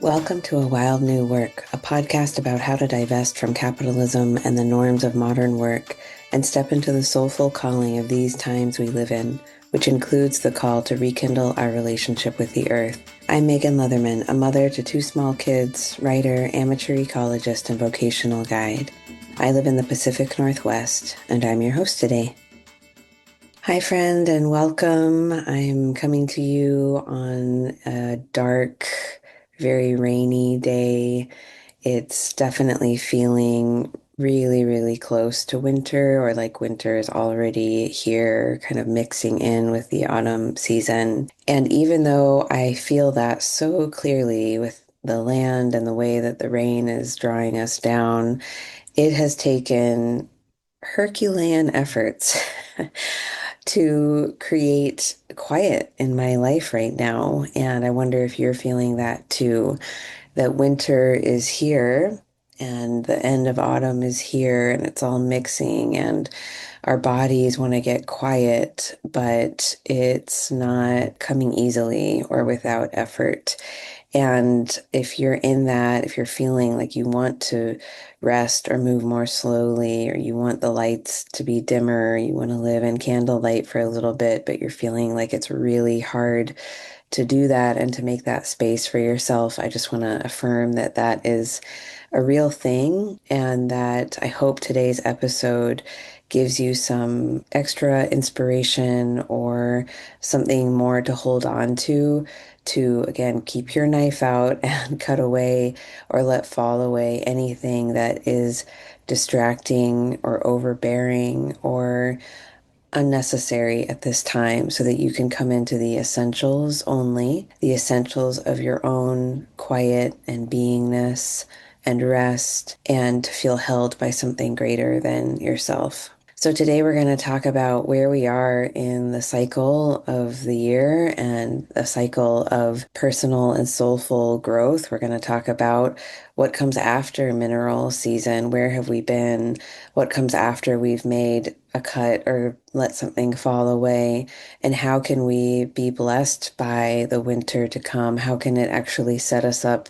Welcome to A Wild New Work, a podcast about how to divest from capitalism and the norms of modern work and step into the soulful calling of these times we live in, which includes the call to rekindle our relationship with the earth. I'm Megan Leatherman, a mother to two small kids, writer, amateur ecologist, and vocational guide. I live in the Pacific Northwest, and I'm your host today. Hi, friend, and welcome. I'm coming to you on a dark, very rainy day. It's definitely feeling really, really close to winter, or like winter is already here, kind of mixing in with the autumn season. And even though I feel that so clearly with the land and the way that the rain is drawing us down, it has taken Herculean efforts to create quiet in my life right now. And I wonder if you're feeling that too, that winter is here and the end of autumn is here and it's all mixing and our bodies want to get quiet, but it's not coming easily or without effort. And if you're in that, if you're feeling like you want to rest or move more slowly, or you want the lights to be dimmer, you want to live in candlelight for a little bit, but you're feeling like it's really hard to do that and to make that space for yourself, I just want to affirm that that is a real thing and that I hope today's episode gives you some extra inspiration or something more to hold on to again keep your knife out and cut away or let fall away anything that is distracting or overbearing or unnecessary at this time so that you can come into the essentials only, the essentials of your own quiet and beingness and rest, and to feel held by something greater than yourself. So today we're going to talk about where we are in the cycle of the year and the cycle of personal and soulful growth. We're going to talk about what comes after mineral season. Where have we been? What comes after we've made a cut or let something fall away? And how can we be blessed by the winter to come? How can it actually set us up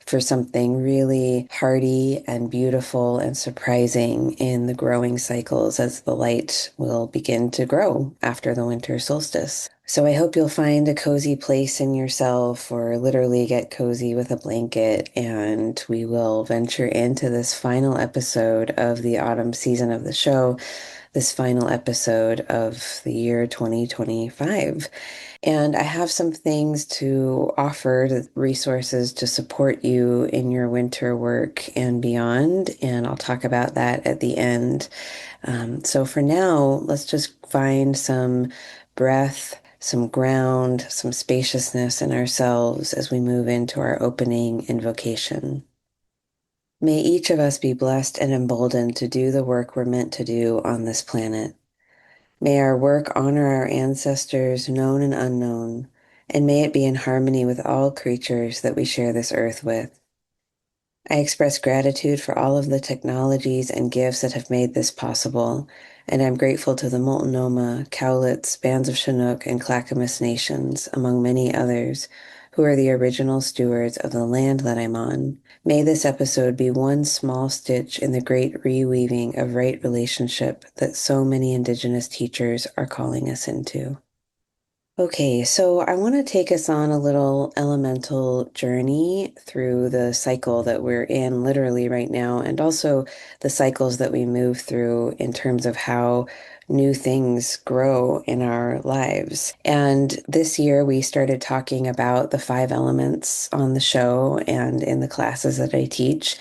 for something really hearty and beautiful and surprising in the growing cycles as the light will begin to grow after the winter solstice? So I hope you'll find a cozy place in yourself or literally get cozy with a blanket, and we will venture into this final episode of the autumn season of the show, this final episode of the year 2025. And I have some things to offer, the resources to support you in your winter work and beyond. And I'll talk about that at the end. So for now, let's just find some breath, some ground, some spaciousness in ourselves as we move into our opening invocation. May each of us be blessed and emboldened to do the work we're meant to do on this planet. May our work honor our ancestors, known and unknown, and may it be in harmony with all creatures that we share this earth with. I express gratitude for all of the technologies and gifts that have made this possible, and I'm grateful to the Multnomah, Cowlitz, Bands of Chinook, and Clackamas nations, among many others, who are the original stewards of the land that I'm on. May this episode be one small stitch in the great reweaving of right relationship that so many Indigenous teachers are calling us into. Okay, so I want to take us on a little elemental journey through the cycle that we're in literally right now, and also the cycles that we move through in terms of how new things grow in our lives. And this year we started talking about the five elements on the show and in the classes that I teach.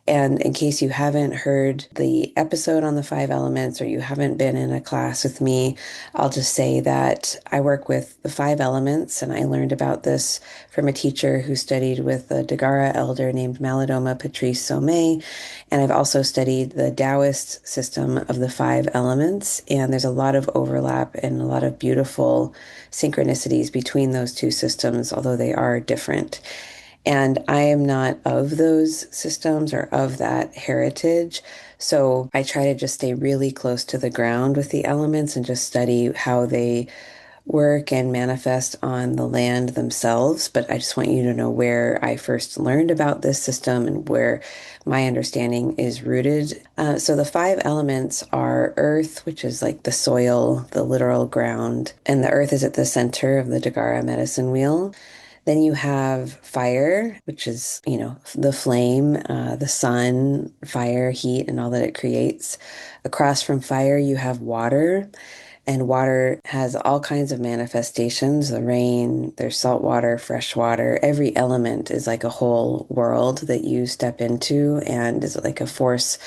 And in case you haven't heard the episode on the five elements or you haven't been in a class with me, I'll just say that I work with the five elements, and I learned about this from a teacher who studied with a Dagara elder named Malidoma Patrice Somé. And I've also studied the Taoist system of the five elements, and there's a lot of overlap and a lot of beautiful synchronicities between those two systems, although they are different. And I am not of those systems or of that heritage. So I try to just stay really close to the ground with the elements and just study how they work and manifest on the land themselves, but I just want you to know where I first learned about this system and where my understanding is rooted. So the five elements are earth, which is like the soil, the literal ground, and the earth is at the center of the Dagara medicine wheel. Then you have fire, which is, the flame, the sun, fire, heat, and all that it creates. Across from fire, you have water, and water has all kinds of manifestations. The rain, there's salt water, fresh water. Every element is like a whole world that you step into and is like a force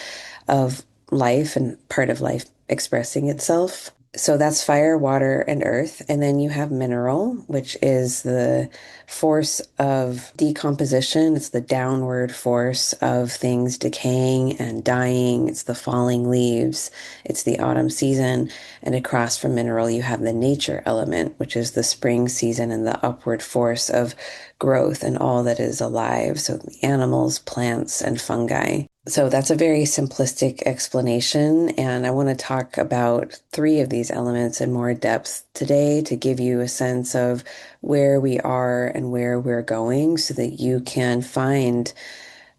of life and part of life expressing itself. So that's fire, water, and earth. And then you have mineral, which is the force of decomposition. It's the downward force of things decaying and dying. It's the falling leaves. It's the autumn season. And across from mineral, you have the nature element, which is the spring season and the upward force of growth and all that is alive. So animals, plants, and fungi. So that's a very simplistic explanation, and I want to talk about three of these elements in more depth today to give you a sense of where we are and where we're going so that you can find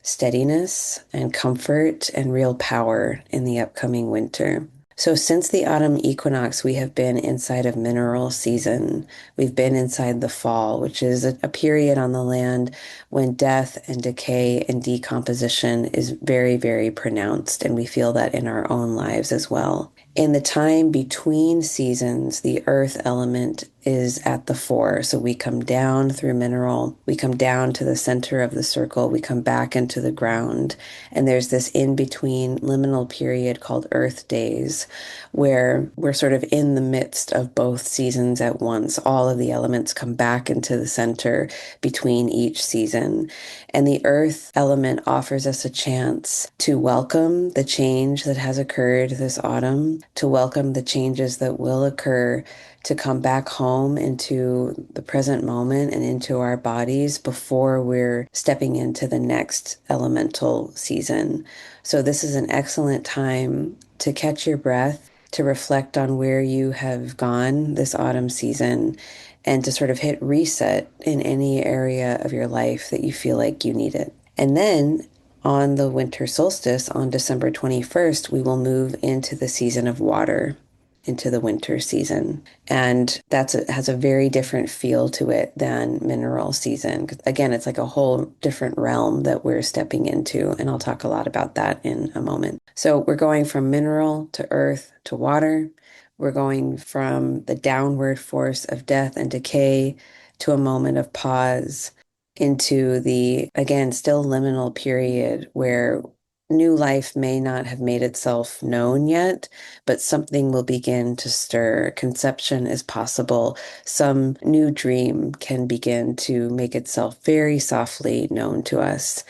steadiness and comfort and real power in the upcoming winter. So, since the autumn equinox, we have been inside of mineral season. We've been inside the fall, which is a period on the land when death and decay and decomposition is very, very pronounced. And we feel that in our own lives as well. In the time between seasons, the earth element is at the fore. So we come down through mineral, we come down to the center of the circle, we come back into the ground. And there's this in between liminal period called earth days, where we're sort of in the midst of both seasons at once. All of the elements come back into the center between each season. And the earth element offers us a chance to welcome the change that has occurred this autumn, to welcome the changes that will occur, to come back home into the present moment and into our bodies before we're stepping into the next elemental season. So, this is an excellent time to catch your breath, to reflect on where you have gone this autumn season, and to sort of hit reset in any area of your life that you feel like you need it. And then on the winter solstice on December 21st, we will move into the season of water, into the winter season. And has a very different feel to it than mineral season. 'Cause again, it's like a whole different realm that we're stepping into. And I'll talk a lot about that in a moment. So we're going from mineral to earth to water. We're going from the downward force of death and decay to a moment of pause into the, again, still liminal period where new life may not have made itself known yet, but something will begin to stir. Conception is possible. Some new dream can begin to make itself very softly known to us.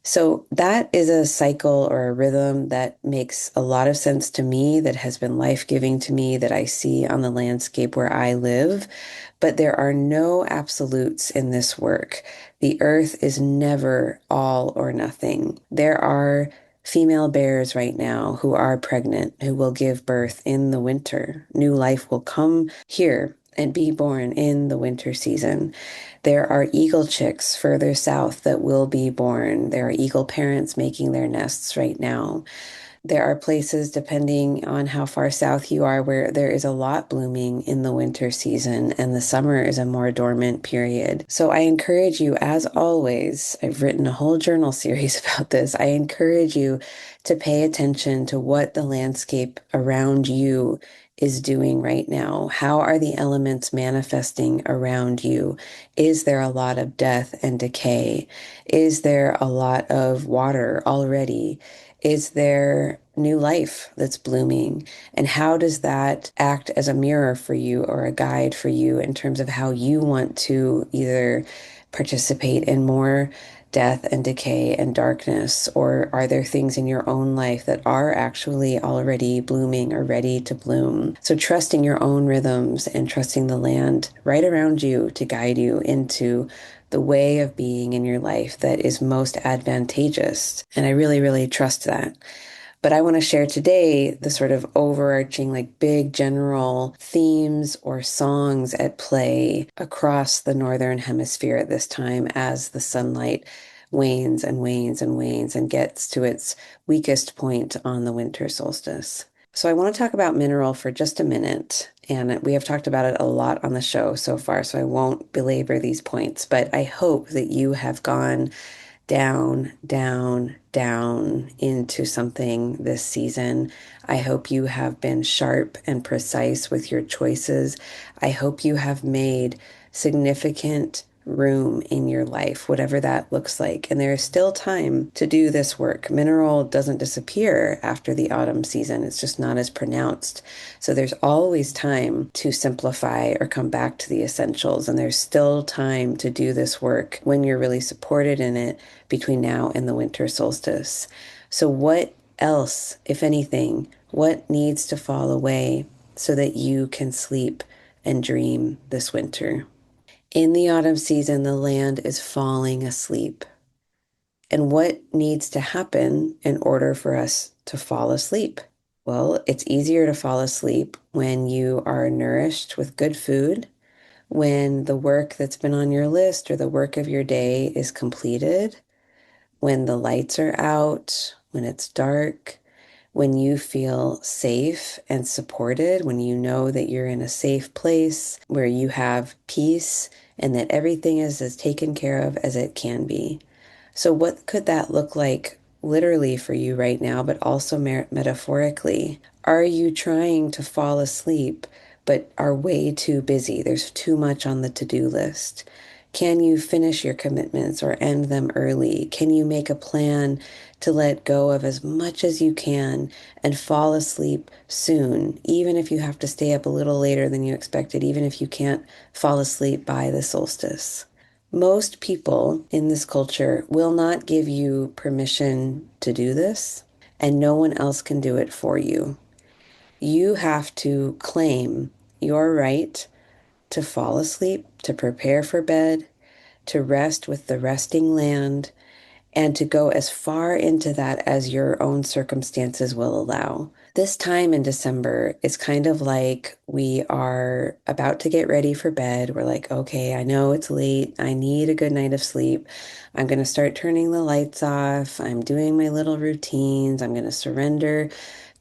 So that is a cycle or a rhythm that makes a lot of sense to me, that has been life-giving to me, that I see on the landscape where I live. But there are no absolutes in this work. The earth is never all or nothing. There are female bears right now who are pregnant, who will give birth in the winter. New life will come here and be born in the winter season. There are eagle chicks further south that will be born. There are eagle parents making their nests right now. There are places, depending on how far south you are, where there is a lot blooming in the winter season and the summer is a more dormant period. So I encourage you, as always, I've written a whole journal series about this. I encourage you to pay attention to what the landscape around you is doing right now. How are the elements manifesting around you? Is there a lot of death and decay? Is there a lot of water already? Is there new life that's blooming? And how does that act as a mirror for you or a guide for you in terms of how you want to either participate in more death and decay and darkness? Or are there things in your own life that are actually already blooming or ready to bloom? So trusting your own rhythms and trusting the land right around you to guide you into the way of being in your life that is most advantageous. And I really, really trust that. But I want to share today the sort of overarching, like big general themes or songs at play across the Northern Hemisphere at this time as the sunlight wanes and wanes and wanes and gets to its weakest point on the winter solstice. So I want to talk about mineral for just a minute. And we have talked about it a lot on the show so far, so I won't belabor these points. But I hope that you have gone down, down, down into something this season. I hope you have been sharp and precise with your choices. I hope you have made significant room in your life, whatever that looks like. And there is still time to do this work. Mineral doesn't disappear after the autumn season, it's just not as pronounced. So there's always time to simplify or come back to the essentials. And there's still time to do this work when you're really supported in it between now and the winter solstice. So, what else, if anything, what needs to fall away so that you can sleep and dream this winter? In the autumn season, the land is falling asleep. And what needs to happen in order for us to fall asleep? Well, it's easier to fall asleep when you are nourished with good food, when the work that's been on your list or the work of your day is completed, when the lights are out, when it's dark, when you feel safe and supported, when you know that you're in a safe place where you have peace and that everything is as taken care of as it can be. So, what could that look like literally for you right now, but also metaphorically? Are you trying to fall asleep, but are way too busy? There's too much on the to-do list. Can you finish your commitments or end them early? Can you make a plan to let go of as much as you can and fall asleep soon, even if you have to stay up a little later than you expected, even if you can't fall asleep by the solstice? Most people in this culture will not give you permission to do this, and no one else can do it for you. You have to claim your right to fall asleep, to prepare for bed, to rest with the resting land, and to go as far into that as your own circumstances will allow. This time in December is kind of like we are about to get ready for bed. We're like, okay, I know it's late. I need a good night of sleep. I'm going to start turning the lights off. I'm doing my little routines. I'm going to surrender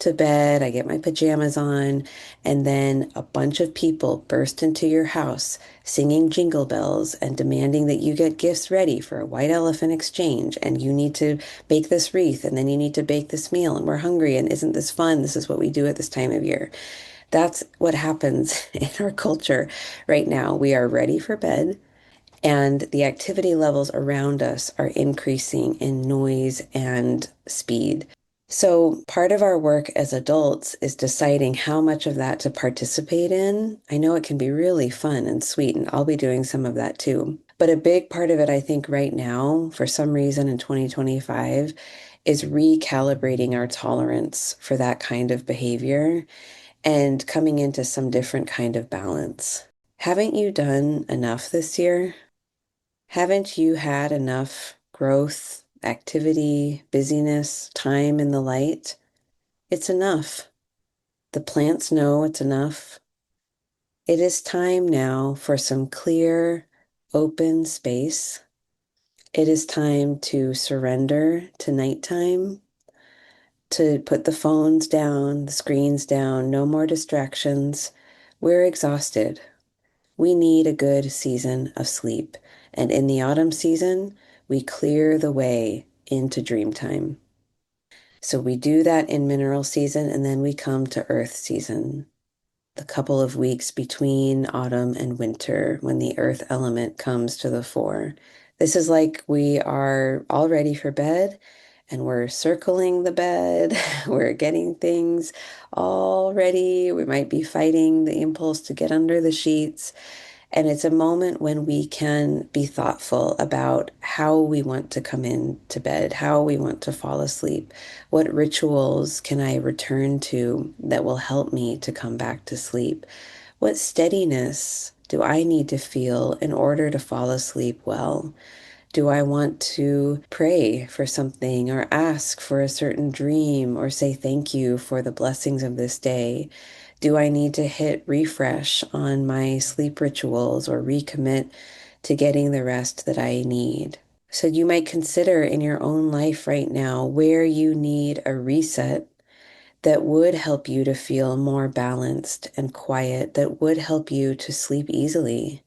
to bed. I get my pajamas on. And then a bunch of people burst into your house singing jingle bells and demanding that you get gifts ready for a white elephant exchange. And you need to bake this wreath and then you need to bake this meal. And we're hungry. And isn't this fun? This is what we do at this time of year. That's what happens in our culture right now. We are ready for bed. And the activity levels around us are increasing in noise and speed. So, part of our work as adults is deciding how much of that to participate in. I know it can be really fun and sweet, and I'll be doing some of that too. But a big part of it, I think, right now, for some reason in 2025, is recalibrating our tolerance for that kind of behavior and coming into some different kind of balance. Haven't you done enough this year? Haven't you had enough growth, activity, busyness, time in the light? It's enough. The plants know it's enough. It is time now for some clear, open space. It is time to surrender to nighttime, to put the phones down, the screens down, no more distractions. We're exhausted. We need a good season of sleep. And in the autumn season, we clear the way into dream time. So we do that in mineral season, and then we come to earth season, the couple of weeks between autumn and winter when the earth element comes to the fore. This is like we are all ready for bed and we're circling the bed. We're getting things all ready. We might be fighting the impulse to get under the sheets. And it's a moment when we can be thoughtful about how we want to come into bed, how we want to fall asleep. What rituals can I return to that will help me to come back to sleep? What steadiness do I need to feel in order to fall asleep well? Do I want to pray for something or ask for a certain dream or say thank you for the blessings of this day? Do I need to hit refresh on my sleep rituals or recommit to getting the rest that I need? So you might consider in your own life right now where you need a reset that would help you to feel more balanced and quiet, that would help you to sleep easily,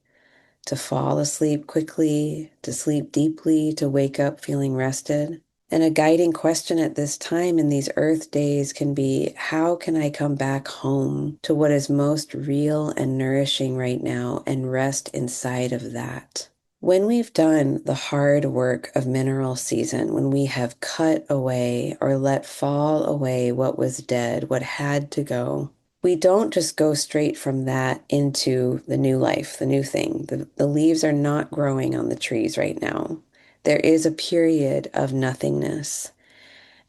to fall asleep quickly, to sleep deeply, to wake up feeling rested. And a guiding question at this time in these earth days can be, how can I come back home to what is most real and nourishing right now and rest inside of that? When we've done the hard work of mineral season, when we have cut away or let fall away what was dead, what had to go, we don't just go straight from that into the new life, the new thing. The leaves are not growing on the trees right now. There is a period of nothingness.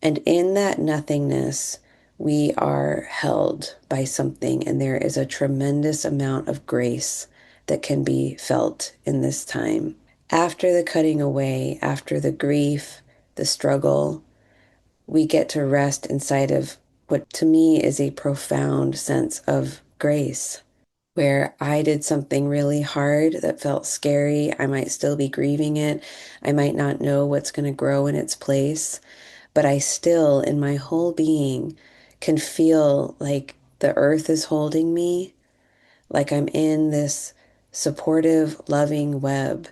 And in that nothingness, we are held by something, and there is a tremendous amount of grace that can be felt in this time. After the cutting away, after the grief, the struggle, we get to rest inside of what to me is a profound sense of grace, where I did something really hard that felt scary. I might still be grieving it. I might not know what's going to grow in its place, but I still, in my whole being, can feel like the earth is holding me, like I'm in this supportive, loving web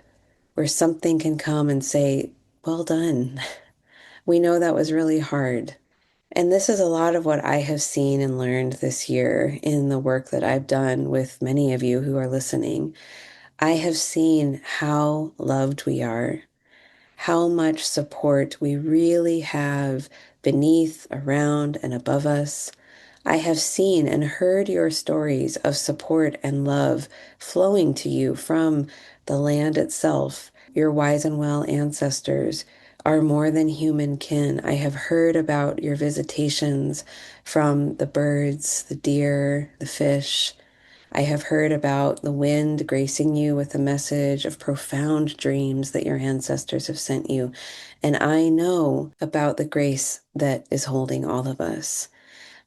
where something can come and say, well done. We know that was really hard. And this is a lot of what I have seen and learned this year in the work that I've done with many of you who are listening. I have seen how loved we are, how much support we really have beneath, around, and above us. I have seen and heard your stories of support and love flowing to you from the land itself. Your wise and well ancestors are more than human kin. I have heard about your visitations from the birds, the deer, the fish. I have heard about the wind gracing you with a message of profound dreams that your ancestors have sent you. And I know about the grace that is holding all of us.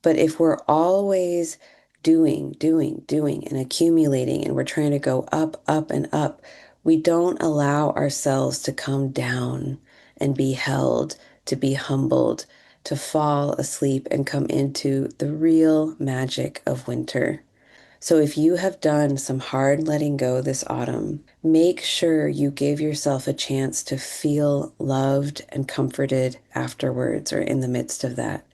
But if we're always doing, and accumulating, and we're trying to go up, up, and up, we don't allow ourselves to come down and be held, to be humbled, to fall asleep and come into the real magic of winter. So if you have done some hard letting go this autumn, make sure you give yourself a chance to feel loved and comforted afterwards or in the midst of that.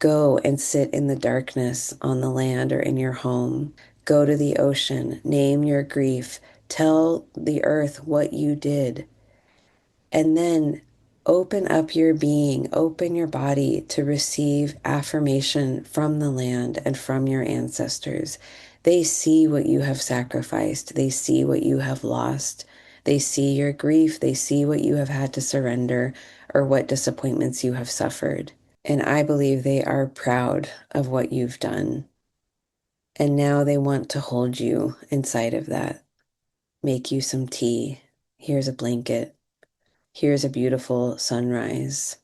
Go and sit in the darkness on the land or in your home. Go to the ocean, name your grief, tell the earth what you did, and then open up your being, open your body to receive affirmation from the land and from your ancestors. They see what you have sacrificed, they see what you have lost, they see your grief, they see what you have had to surrender or what disappointments you have suffered. And I believe they are proud of what you've done. And now they want to hold you inside of that, make you some tea. Here's a blanket. Here's a beautiful sunrise.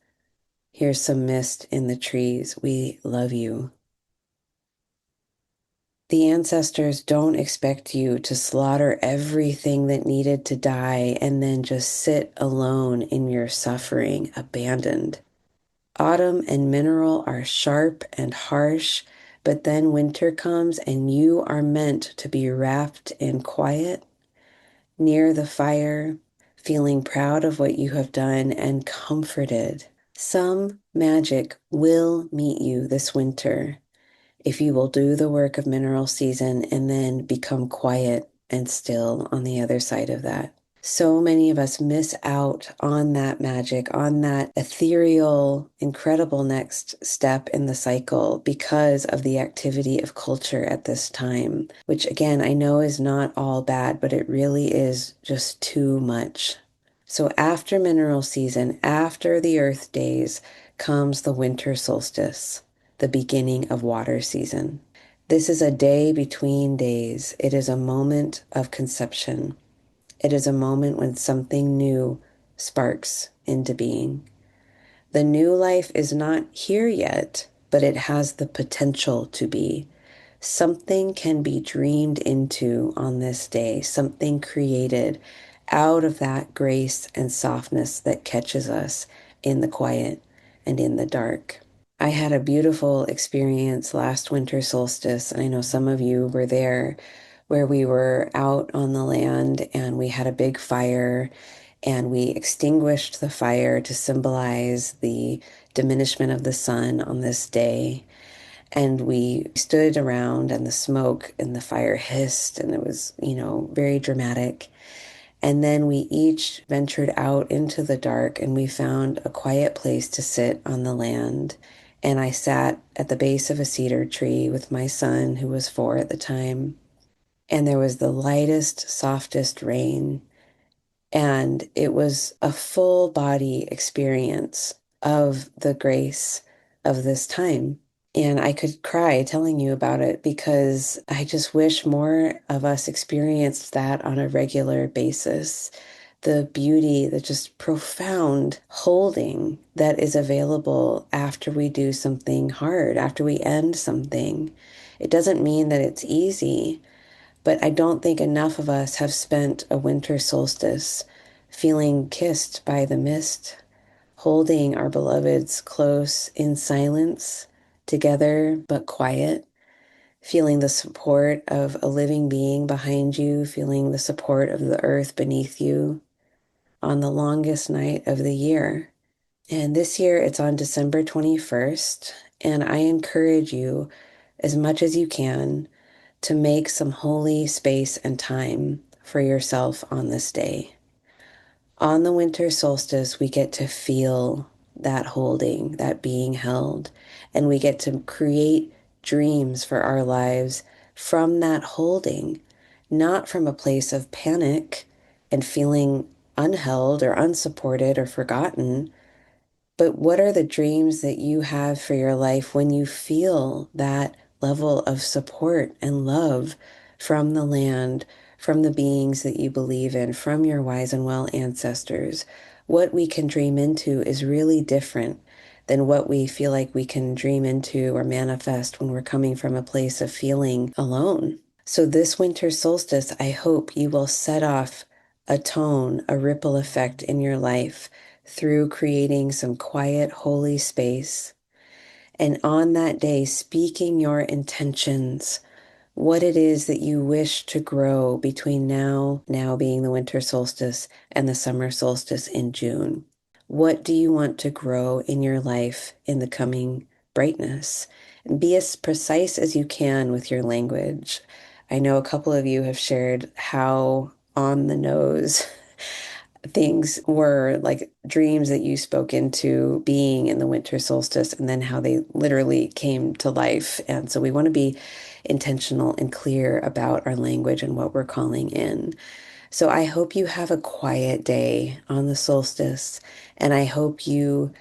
Here's some mist in the trees. We love you. The ancestors don't expect you to slaughter everything that needed to die and then just sit alone in your suffering, abandoned. Autumn and mineral are sharp and harsh, but then winter comes and you are meant to be wrapped in quiet, near the fire, feeling proud of what you have done and comforted. Some magic will meet you this winter if you will do the work of mineral season and then become quiet and still on the other side of that. So many of us miss out on that magic, on that ethereal, incredible next step in the cycle because of the activity of culture at this time, which again, I know is not all bad, but it really is just too much. So after mineral season, after the earth days, comes the winter solstice, the beginning of water season. This is a day between days. It is a moment of conception. It is a moment when something new sparks into being. The new life is not here yet, but it has the potential to be. Something can be dreamed into on this day, something created out of that grace and softness that catches us in the quiet and in the dark. I had a beautiful experience last winter solstice, and I know some of you were there, where we were out on the land and we had a big fire and we extinguished the fire to symbolize the diminishment of the sun on this day. And we stood around and the smoke and the fire hissed and it was, very dramatic. And then we each ventured out into the dark and we found a quiet place to sit on the land. And I sat at the base of a cedar tree with my son, who was 4 at the time. And there was the lightest, softest rain. And it was a full body experience of the grace of this time. And I could cry telling you about it because I just wish more of us experienced that on a regular basis. The beauty, the just profound holding that is available after we do something hard, after we end something. It doesn't mean that it's easy, but I don't think enough of us have spent a winter solstice feeling kissed by the mist, holding our beloveds close in silence, together but quiet, feeling the support of a living being behind you, feeling the support of the earth beneath you on the longest night of the year. And this year it's on December 21st, and I encourage you as much as you can to make some holy space and time for yourself on this day. On the winter solstice, we get to feel that holding, that being held, and we get to create dreams for our lives from that holding, not from a place of panic and feeling unheld or unsupported or forgotten, but what are the dreams that you have for your life when you feel that level of support and love from the land, from the beings that you believe in, from your wise and well ancestors? What we can dream into is really different than what we feel like we can dream into or manifest when we're coming from a place of feeling alone. So this winter solstice, I hope you will set off a tone, a ripple effect in your life through creating some quiet, holy space. And on that day, speaking your intentions, what it is that you wish to grow between now being the winter solstice, and the summer solstice in June. What do you want to grow in your life in the coming brightness? And be as precise as you can with your language. I know a couple of you have shared how on the nose things were, like dreams that you spoke into being in the winter solstice, and then how they literally came to life. And so we want to be intentional and clear about our language and what we're calling in. So I hope you have a quiet day on the solstice, and I hope you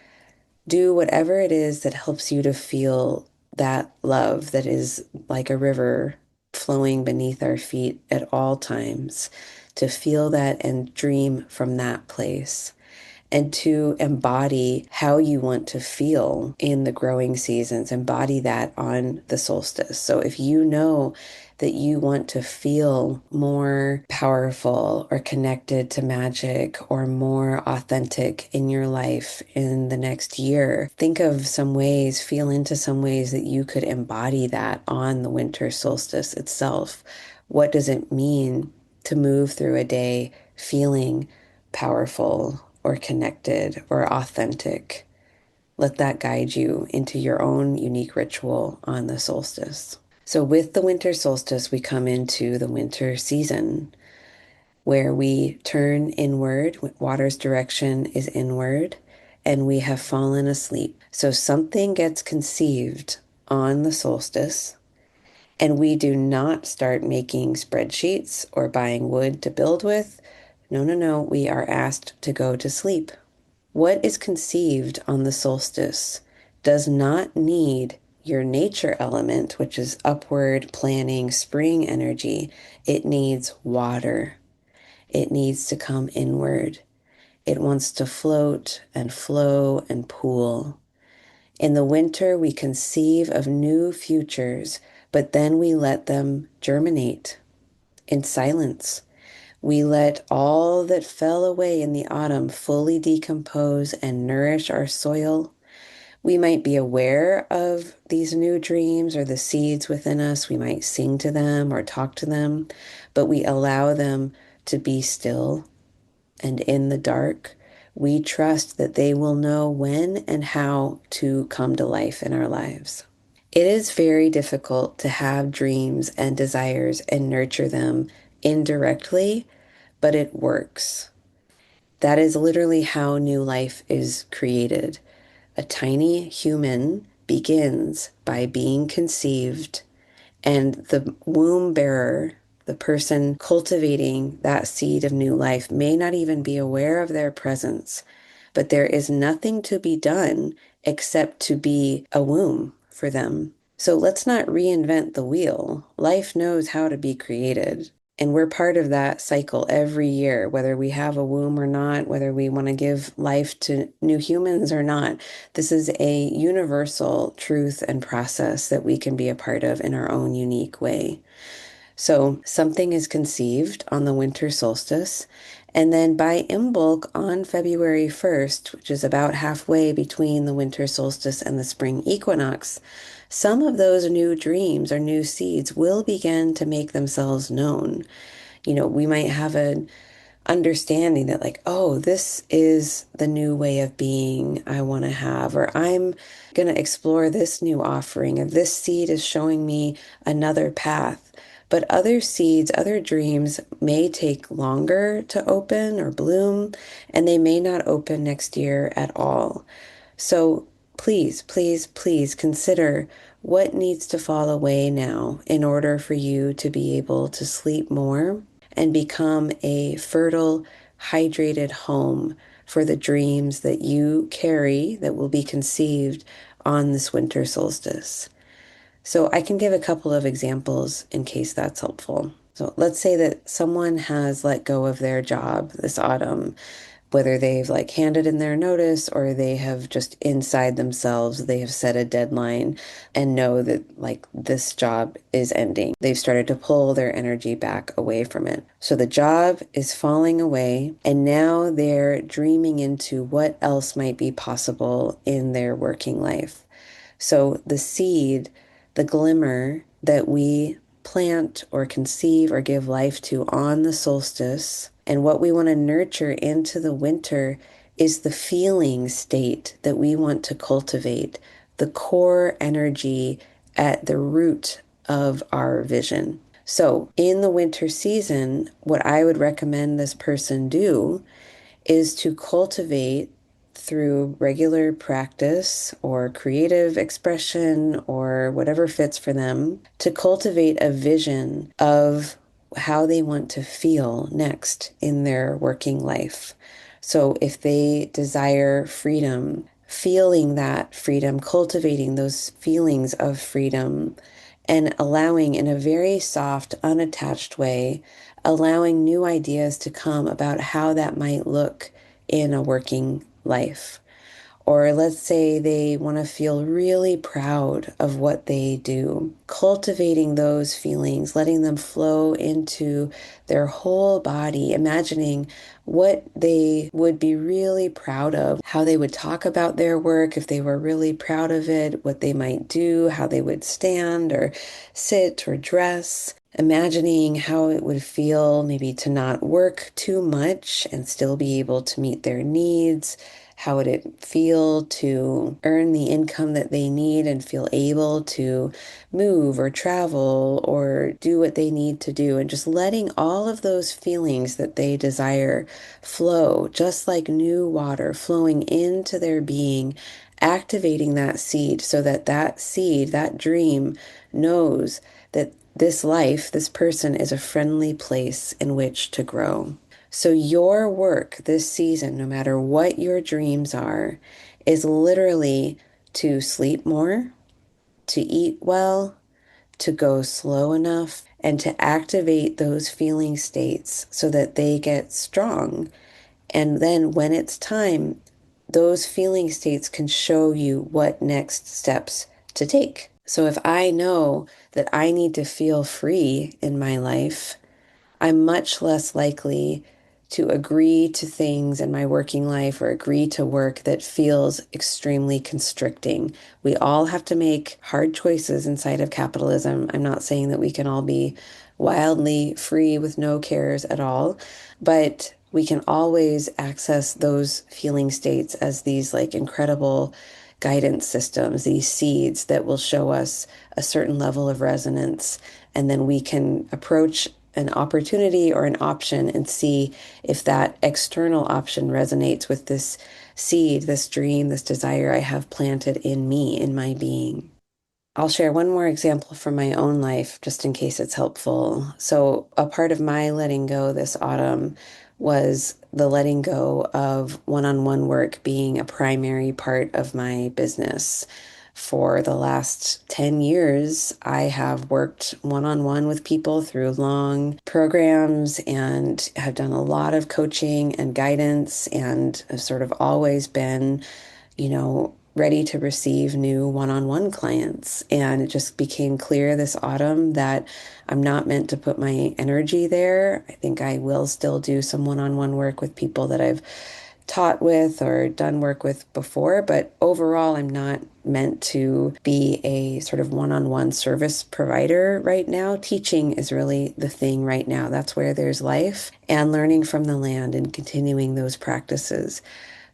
do whatever it is that helps you to feel that love that is like a river flowing beneath our feet at all times, to feel that and dream from that place, and to embody how you want to feel in the growing seasons. Embody that on the solstice. So if you know that you want to feel more powerful or connected to magic or more authentic in your life in the next year, think of some ways, feel into some ways that you could embody that on the winter solstice itself. What does it mean to move through a day feeling powerful or connected or authentic? Let that guide you into your own unique ritual on the solstice. So with the winter solstice, we come into the winter season where we turn inward. Water's direction is inward, and we have fallen asleep. So something gets conceived on the solstice, and we do not start making spreadsheets or buying wood to build with. No, no, no. We are asked to go to sleep. What is conceived on the solstice does not need your nature element, which is upward planning, spring energy. It needs water. It needs to come inward. It wants to float and flow and pool. In the winter, we conceive of new futures, but then we let them germinate in silence. We let all that fell away in the autumn fully decompose and nourish our soil. We might be aware of these new dreams or the seeds within us. We might sing to them or talk to them, but we allow them to be still and in the dark. We trust that they will know when and how to come to life in our lives. It is very difficult to have dreams and desires and nurture them indirectly, but it works. That is literally how new life is created. A tiny human begins by being conceived, and the womb bearer, the person cultivating that seed of new life, may not even be aware of their presence. But there is nothing to be done except to be a womb for them. So let's not reinvent the wheel. Life knows how to be created. And we're part of that cycle every year, whether we have a womb or not, whether we want to give life to new humans or not. This is a universal truth and process that we can be a part of in our own unique way. So something is conceived on the winter solstice, and then by Imbolc on February 1st, which is about halfway between the winter solstice and the spring equinox, some of those new dreams or new seeds will begin to make themselves known. We might have an understanding that, like, oh, this is the new way of being I want to have, or I'm going to explore this new offering, or this seed is showing me another path. But other seeds, other dreams may take longer to open or bloom, and they may not open next year at all. So please, please, please consider what needs to fall away now in order for you to be able to sleep more and become a fertile, hydrated home for the dreams that you carry that will be conceived on this winter solstice. So I can give a couple of examples in case that's helpful. So let's say that someone has let go of their job this autumn, whether they've like handed in their notice or they have just inside themselves, they have set a deadline and know that like this job is ending. They've started to pull their energy back away from it. So the job is falling away, and now they're dreaming into what else might be possible in their working life. So the seed, the glimmer that we plant or conceive or give life to on the solstice, and what we want to nurture into the winter is the feeling state that we want to cultivate, the core energy at the root of our vision. So in the winter season, what I would recommend this person do is to cultivate through regular practice or creative expression or whatever fits for them, to cultivate a vision of how they want to feel next in their working life. So if they desire freedom, feeling that freedom, cultivating those feelings of freedom, and allowing in a very soft, unattached way, allowing new ideas to come about how that might look in a working life. Or let's say they want to feel really proud of what they do, cultivating those feelings, letting them flow into their whole body, imagining what they would be really proud of, how they would talk about their work if they were really proud of it, what they might do, how they would stand or sit or dress. Imagining how it would feel maybe to not work too much and still be able to meet their needs. How would it feel to earn the income that they need and feel able to move or travel or do what they need to do? And just letting all of those feelings that they desire flow, just like new water flowing into their being, activating that seed so that that seed, that dream, knows that this life, this person is a friendly place in which to grow. So your work this season, no matter what your dreams are, is literally to sleep more, to eat well, to go slow enough, and to activate those feeling states so that they get strong And then when it's time, those feeling states can show you what next steps to take. So if I know that I need to feel free in my life, I'm much less likely to agree to things in my working life or agree to work that feels extremely constricting. We all have to make hard choices inside of capitalism. I'm not saying that we can all be wildly free with no cares at all, but we can always access those feeling states as these like incredible guidance systems, these seeds that will show us a certain level of resonance. And then we can approach an opportunity or an option and see if that external option resonates with this seed, this dream, this desire I have planted in me, in my being. I'll share one more example from my own life, just in case it's helpful. So, a part of my letting go this autumn was the letting go of one on one work being a primary part of my business. For the last 10 years, I have worked one on one with people through long programs and have done a lot of coaching and guidance and have sort of always been, ready to receive new one on one clients. And it just became clear this autumn that I'm not meant to put my energy there. I think I will still do some one on one work with people that I've taught with or done work with before, but overall, I'm not meant to be a sort of one on one service provider right now. Teaching is really the thing right now. That's where there's life and learning from the land and continuing those practices.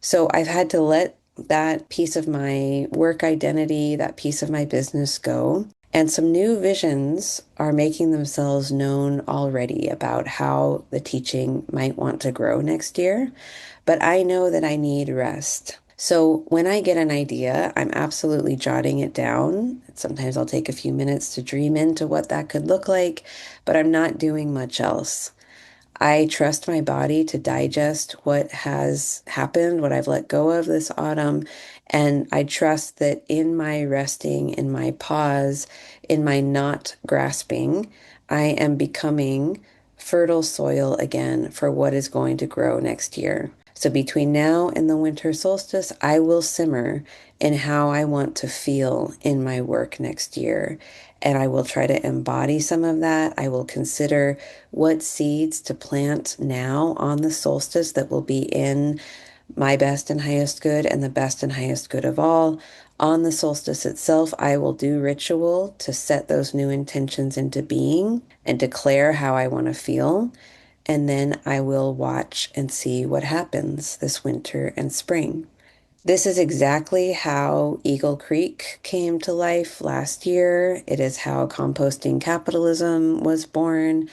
So I've had to let that piece of my work identity, that piece of my business go. And some new visions are making themselves known already about how the teaching might want to grow next year. But I know that I need rest. So when I get an idea, I'm absolutely jotting it down. Sometimes I'll take a few minutes to dream into what that could look like, but I'm not doing much else. I trust my body to digest what has happened, what I've let go of this autumn. And I trust that in my resting, in my pause, in my not grasping, I am becoming fertile soil again for what is going to grow next year. So between now and the winter solstice, I will simmer in how I want to feel in my work next year. And I will try to embody some of that. I will consider what seeds to plant now on the solstice that will be in my best and highest good and the best and highest good of all. On the solstice itself, I will do ritual to set those new intentions into being and declare how I want to feel. And then I will watch and see what happens this winter and spring. This is exactly how Eagle Creek came to life last year. It is how composting capitalism was born.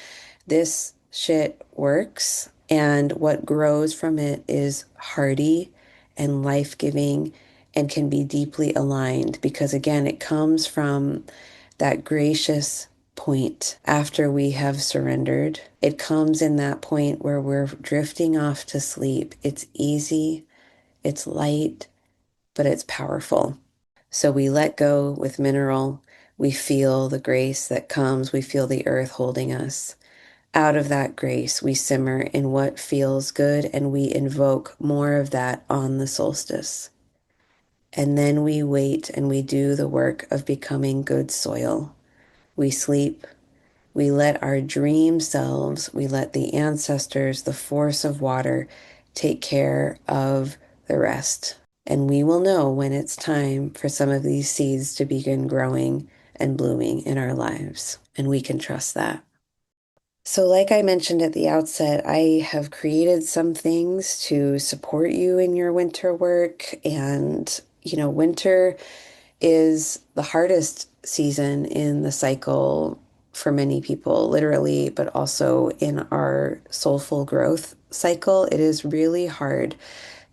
This shit works, and what grows from it is hearty and life-giving and can be deeply aligned because, again, it comes from that gracious point after we have surrendered. It comes in that point where we're drifting off to sleep. It's easy, it's light, but it's powerful. So we let go with mineral. We feel the grace that comes. We feel the earth holding us. Out of that grace, we simmer in what feels good and we invoke more of that on the solstice. And then we wait and we do the work of becoming good soil. We sleep. We let our dream selves, we let the ancestors, the force of water, take care of the rest. And we will know when it's time for some of these seeds to begin growing and blooming in our lives. And we can trust that. So, like I mentioned at the outset, I have created some things to support you in your winter work. And, winter is the hardest season in the cycle for many people, literally, but also in our soulful growth cycle. It is really hard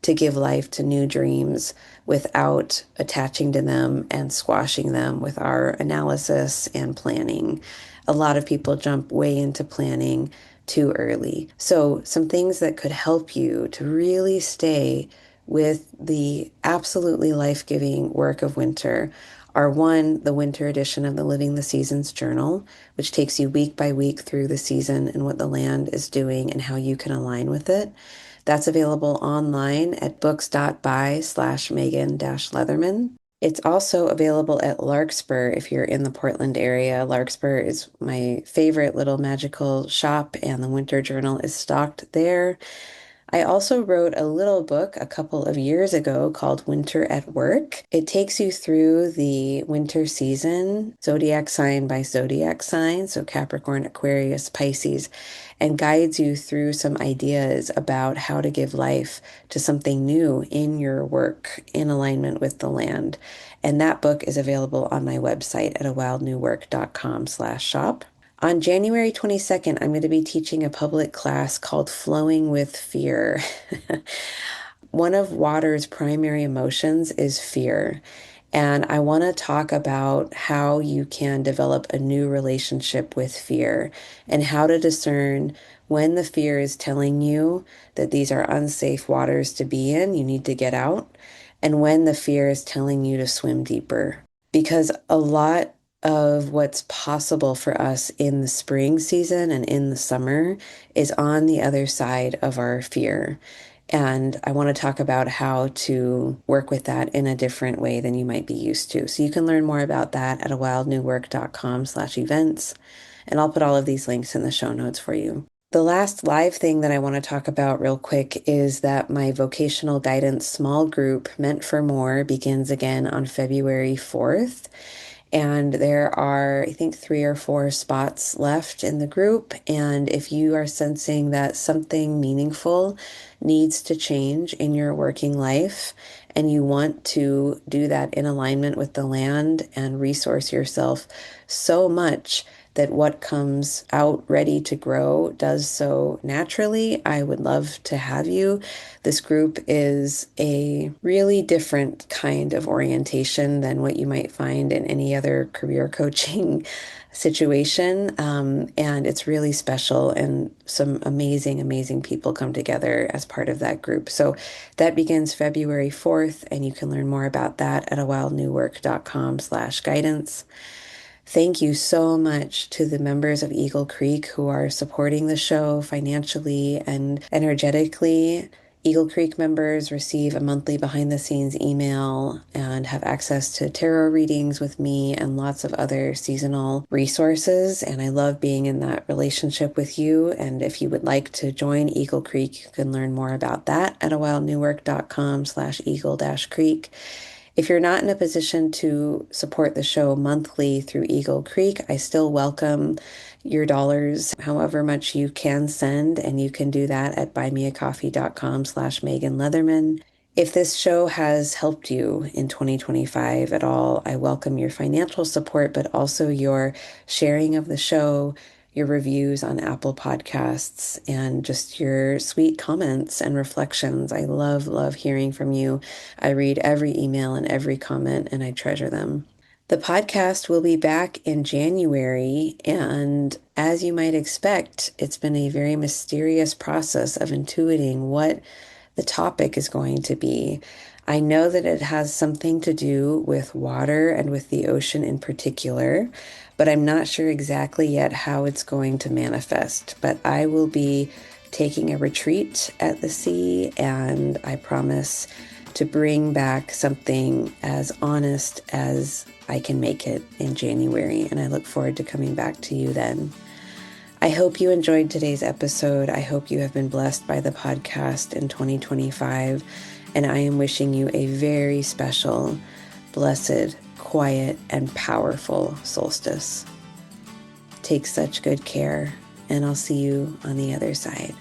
to give life to new dreams without attaching to them and squashing them with our analysis and planning. A lot of people jump way into planning too early. So, some things that could help you to really stay with the absolutely life-giving work of winter are one, the winter edition of the Living the Seasons journal, which takes you week by week through the season and what the land is doing and how you can align with it. That's available online at books.by/Megan-Leatherman. It's also available at Larkspur if you're in the Portland area. Larkspur is my favorite little magical shop, and the Winter Journal is stocked there. I also wrote a little book a couple of years ago called Winter at Work. It takes you through the winter season, zodiac sign by zodiac sign, so Capricorn, Aquarius, Pisces, and guides you through some ideas about how to give life to something new in your work in alignment with the land. And that book is available on my website at awildnewwork.com/shop. On January 22nd, I'm going to be teaching a public class called Flowing with Fear. One of water's primary emotions is fear. And I want to talk about how you can develop a new relationship with fear and how to discern when the fear is telling you that these are unsafe waters to be in, you need to get out, and when the fear is telling you to swim deeper. Because a lot of what's possible for us in the spring season and in the summer is on the other side of our fear. And I want to talk about how to work with that in a different way than you might be used to. So you can learn more about that at awildnewwork.com/events. And I'll put all of these links in the show notes for you. The last live thing that I want to talk about real quick is that my vocational guidance small group, Meant for More, begins again on February 4th. And there are, I think, 3 or 4 spots left in the group. And if you are sensing that something meaningful needs to change in your working life, and you want to do that in alignment with the land and resource yourself so much that what comes out ready to grow does so naturally, I would love to have you. This group is a really different kind of orientation than what you might find in any other career coaching situation. And it's really special, and some amazing, amazing people come together as part of that group. So that begins February 4th, and you can learn more about that at awildnewwork.com/guidance. Thank you so much to the members of Eagle Creek who are supporting the show financially and energetically. Eagle Creek members receive a monthly behind the scenes email and have access to tarot readings with me and lots of other seasonal resources. And I love being in that relationship with you. And if you would like to join Eagle Creek, you can learn more about that at awildnewwork.com/eagle-creek. If you're not in a position to support the show monthly through Eagle Creek, I still welcome your dollars, however much you can send, and you can do that at buymeacoffee.com/Megan-Leatherman. If this show has helped you in 2025 at all, I welcome your financial support, but also your sharing of the show, your reviews on Apple Podcasts, and just your sweet comments and reflections. I love, love hearing from you. I read every email and every comment, and I treasure them. The podcast will be back in January, and as you might expect, it's been a very mysterious process of intuiting what the topic is going to be. I know that it has something to do with water and with the ocean in particular, but I'm not sure exactly yet how it's going to manifest. But I will be taking a retreat at the sea, and I promise to bring back something as honest as I can make it in January, and I look forward to coming back to you then. I hope you enjoyed today's episode. I hope you have been blessed by the podcast in 2025, and I am wishing you a very special, blessed, quiet, and powerful solstice. Take such good care, and I'll see you on the other side.